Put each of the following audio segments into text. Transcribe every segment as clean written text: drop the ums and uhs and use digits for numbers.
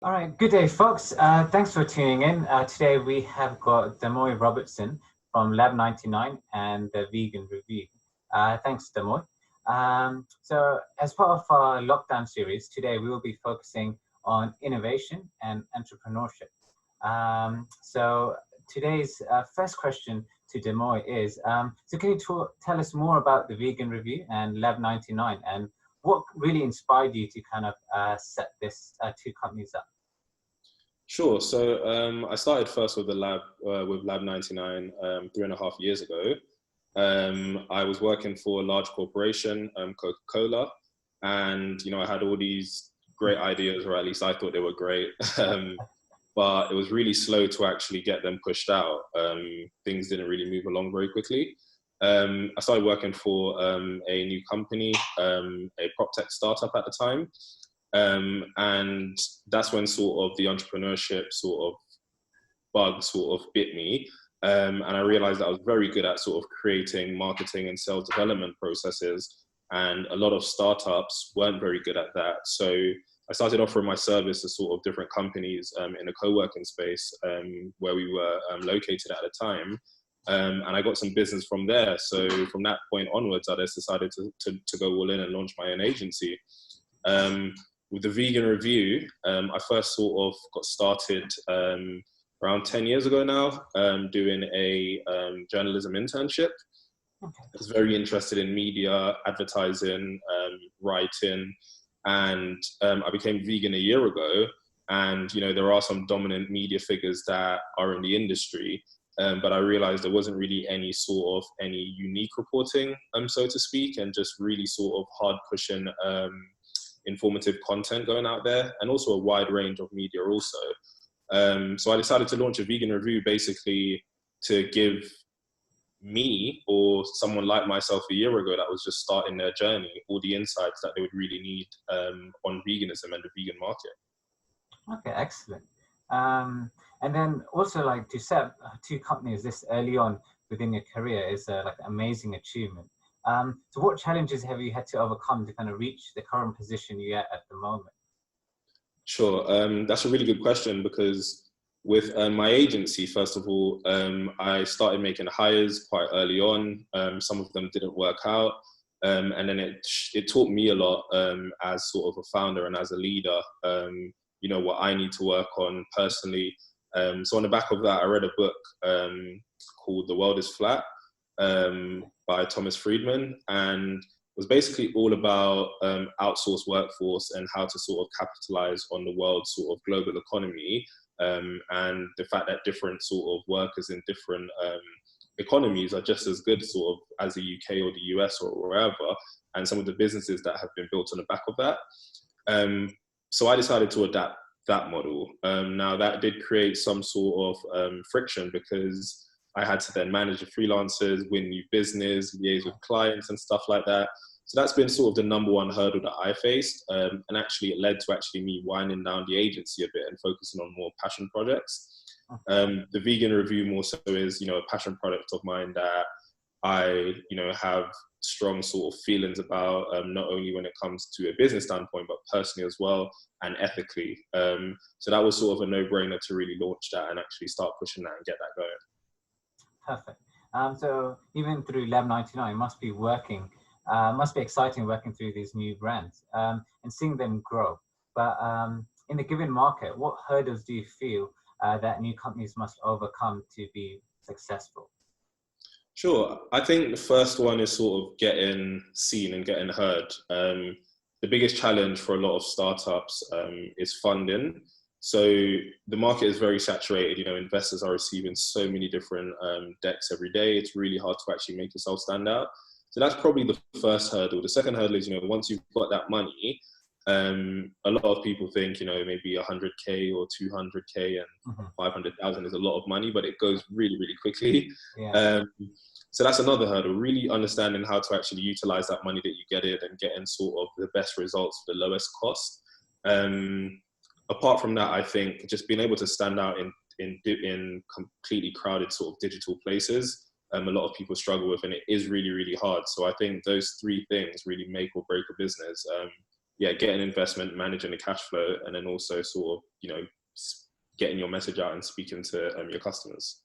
All right, good day, folks. Thanks for tuning in. Today we have got Damoy Robertson from LAB99 and the Vegan Review. Thanks, Damoy. So, as part of our lockdown series, today we will be focusing on innovation and entrepreneurship. So, today's first question to Damoy is, so can you tell us more about the Vegan Review and LAB99 and what really inspired you to kind of set this two companies up? Sure. So I started first with the lab with LAB99 3.5 years ago. I was working for a large corporation, Coca-Cola, and I had all these great ideas, or at least I thought they were great. But it was really slow to actually get them pushed out. Things didn't really move along very quickly. I started working for a new company, a prop tech startup at the time. And that's when sort of the entrepreneurship sort of bug sort of bit me. And I realized that I was very good at sort of creating marketing and sales development processes. And a lot of startups weren't very good at that. So I started offering my service to sort of different companies in a co-working space where we were located at the time. And I got some business from there. So from that point onwards, I just decided to go all in and launch my own agency. With the Vegan Review, I first sort of got started around 10 years ago now, doing a journalism internship. Okay. I was very interested in media, advertising, writing, and I became vegan a year ago. And there are some dominant media figures that are in the industry, but I realized there wasn't really any unique reporting, so to speak, and just really sort of hard pushing informative content going out there, and also a wide range of media also. So I decided to launch a Vegan Review basically to give me or someone like myself a year ago that was just starting their journey all the insights that they would really need on veganism and the vegan market. Okay, excellent. And then also, like, to set up two companies this early on within your career is like an amazing achievement. So what challenges have you had to overcome to kind of reach the current position you're at the moment? Sure, that's a really good question, because with my agency, first of all, I started making hires quite early on. Some of them didn't work out. And then it taught me a lot as sort of a founder and as a leader, what I need to work on personally. So on the back of that, I read a book called The World is Flat by Thomas Friedman, and was basically all about outsourced workforce and how to sort of capitalize on the world's sort of global economy, and the fact that different sort of workers in different economies are just as good sort of as the UK or the US or wherever, and some of the businesses that have been built on the back of that. So I decided to adapt that model. Now that did create some sort of friction, because I had to then manage the freelancers, win new business, liaise with clients and stuff like that. So that's been sort of the number one hurdle that I faced. And actually it led to me winding down the agency a bit and focusing on more passion projects. The Vegan Review more so is, a passion project of mine that I, have strong sort of feelings about, not only when it comes to a business standpoint, but personally as well, and ethically. So that was sort of a no-brainer to really launch that and actually start pushing that and get that going. Perfect. So even through LAB99, must be exciting working through these new brands and seeing them grow. But in the given market, what hurdles do you feel that new companies must overcome to be successful? Sure. I think the first one is sort of getting seen and getting heard. The biggest challenge for a lot of startups is funding. So the market is very saturated. Investors are receiving so many different decks every day. It's really hard to actually make yourself stand out. So that's probably the first hurdle. The second hurdle is, once you've got that money, a lot of people think, maybe 100K or 200K and 500,000 is a lot of money, but it goes really, really quickly. Yeah. So that's another hurdle, really understanding how to actually utilize that money that you get in and getting sort of the best results for the lowest cost. Apart from that, I think just being able to stand out in completely crowded sort of digital places, a lot of people struggle with, and it is really, really hard. So I think those three things really make or break a business. yeah, getting investment, managing the cash flow, and then also sort of, you know, getting your message out and speaking to your customers.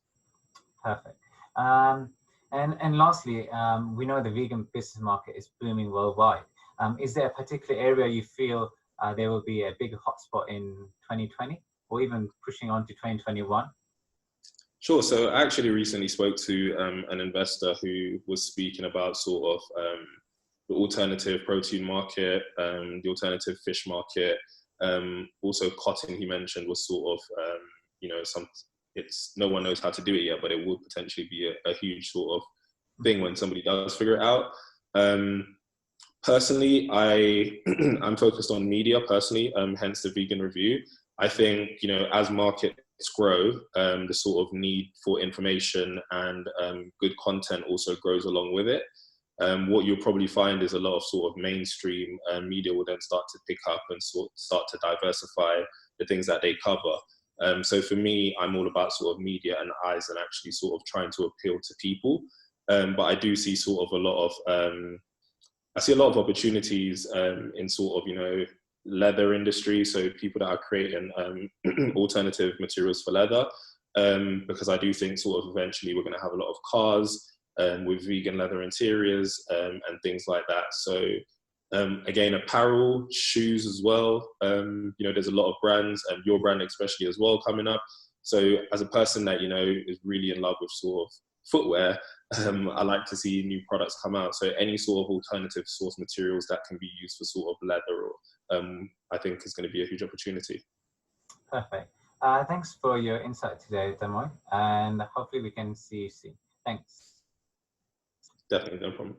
Perfect. And lastly, we know the vegan business market is booming worldwide. Is there a particular area you feel there will be a big hotspot in 2020 or even pushing on to 2021? Sure. So I actually recently spoke to an investor who was speaking about sort of the alternative protein market, the alternative fish market. Also cotton, he mentioned, was sort of, you know, no one knows how to do it yet, but it will potentially be a huge sort of thing when somebody does figure it out. Personally, I'm focused on media personally, hence the vegan review. I think, you know, as markets grow, the sort of need for information and good content also grows along with it. What you'll probably find is a lot of sort of mainstream media will then start to pick up and start to diversify the things that they cover. So for me, I'm all about sort of media and eyes and actually sort of trying to appeal to people. But I do see sort of a lot of opportunities in sort of, you know, leather industry. So people that are creating alternative materials for leather, because I do think sort of eventually we're going to have a lot of cars with vegan leather interiors and things like that. So again, apparel, shoes as well. You know, there's a lot of brands, and your brand especially as well coming up. So as a person that, you know, is really in love with sort of footwear, I like to see new products come out. So any sort of alternative source materials that can be used for sort of leather, or I think is going to be a huge opportunity. Perfect. Thanks for your insight today, Damoy, and hopefully we can see you soon. Thanks. Definitely, no problem.